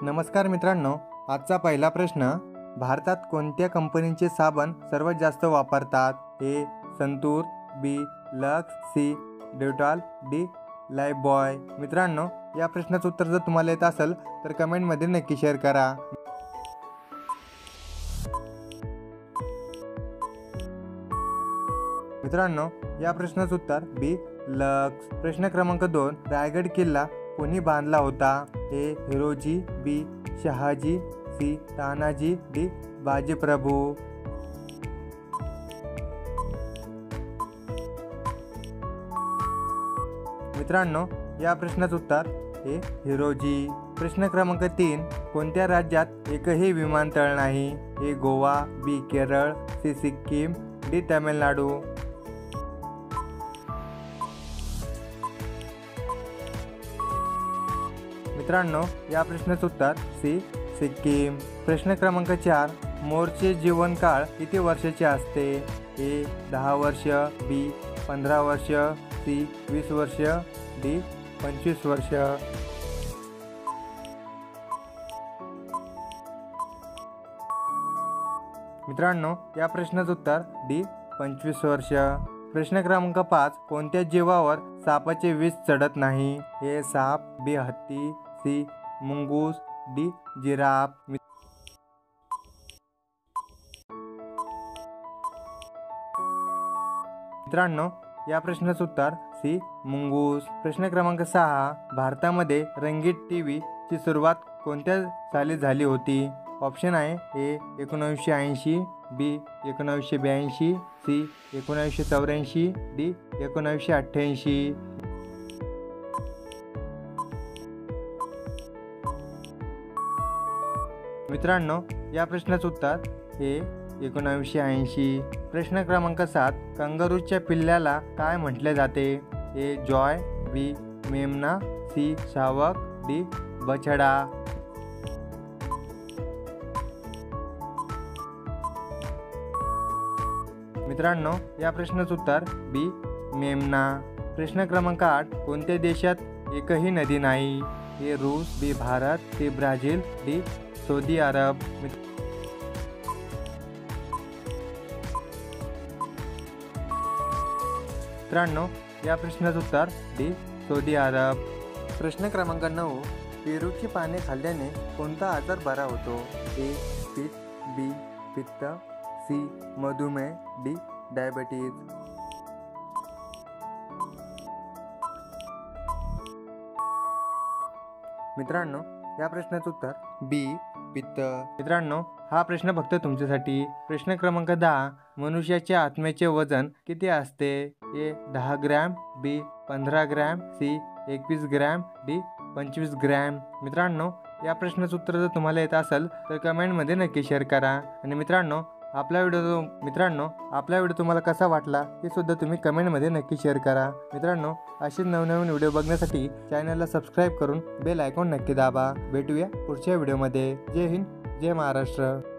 नमस्कार मित्रांनो, आजचा पहिला प्रश्न, भारतात कोणत्या कंपनीचे साबण सर्वात जास्त वापरतात? A. Santoor, B. Lux, C. Dettol, D. Lifebuoy. मित्रांनो, या प्रश्नाचं उत्तर जर तुम्हाला येत असेल तर कमेंटमध्ये नक्की शेअर करा. मित्रांनो, या प्रश्नाचं उत्तर बी. लक्स. प्रश्न क्रमांक 2, रायगड किल्ला कोणी बांधला होता? ए. हिरोजी, बी. शहाजी, सी. तानाजी, डी. बाजीप्रभू. मित्रांनो, या प्रश्नाचं उत्तर ए. हिरोजी. प्रश्न क्रमांक 3, कोणत्या राज्यात एकही विमानतळ नाही? ए. गोवा, बी. केरळ, सी. सिक्कीम, डी. तामिळनाडू. मित्रांनो, या प्रश्नाचं उत्तर सी. सिक्कीम. प्रश्न क्रमांक 4, मोरचे जीवनकाळ किती वर्षाचे असते? ए. 10 वर्ष, बी. 15 वर्ष, सी. 20 वर्ष, डी. 25 वर्ष. मित्रांनो, या प्रश्नाचं उत्तर डी. 25 वर्ष. प्रश्न क्रमांक 5, कोणत्या जीवावर सापाचे विष चढत नाही? ए. साप, बी. हत्ती, सी. मुंगूस, डी. जिराफ. मित्रांनो, या प्रश्नाचं उत्तर सी. मुंगूस. प्रश्न क्रमांक 6, भारतामध्ये रंगीत टीव्ही ची सुरुवात कोणत्या साली झाली होती? ऑप्शन आहे ए. 1980, बी. 1982, सी. 1984, डी. 1988. मित्रांनो, या प्रश्नाचं उत्तर ए. 1980. प्रश्न क्रमांक 7, कंगारूच्या पिल्लाला काय म्हटले जाते? ए. जॉय, बी. मेमना, सी. शावक, डी. बछडा. मित्रांनो, या प्रश्नाचं उत्तर बी. मेमना. प्रश्न क्रमांक 8, कोणत्या देशात एकही नदी नाही? ए. रूस, B. Bharat, C. Brazil, D. Saudi Arab. मित्रांनो, या प्रश्नाचं उत्तर डी. सौदी अरब. प्रश्न क्रमांक 9, पेरूची पाने खाल्ल्याने कोणता आजार बरा होतो? ए. पित्त, बी. पित्त, सी. मधुमेह, डी. डायबिटीज. मित्रांनो, या प्रश्नाचं उत्तर बी. पित्त. मित्रांनो, हा प्रश्न फक्त तुमच्यासाठी. प्रश्न क्रमांक 10, मनुष्याच्या आत्म्याचे वजन किती असते? A. 10 gram, B. 15 gram, C. 21 gram, D. 25 gram. मित्रांनो, या प्रश्नाचं उत्तर जर तुम्हाला येत असेल तर कमेंटमध्ये नक्की शेअर करा. आणि मित्रांनो, आपला व्हिडिओ तुम्हाला कसा वाटला हे सुद्धा तुम्ही कमेंटमध्ये नक्की शेअर करा. मित्रांनो, असेच नवनवीन व्हिडिओ बघण्यासाठी चॅनलला सबस्क्राईब करून बेल आयकॉन नक्की दाबा. भेटूया पुढच्या व्हिडिओमध्ये. जय हिंद, जय महाराष्ट्र.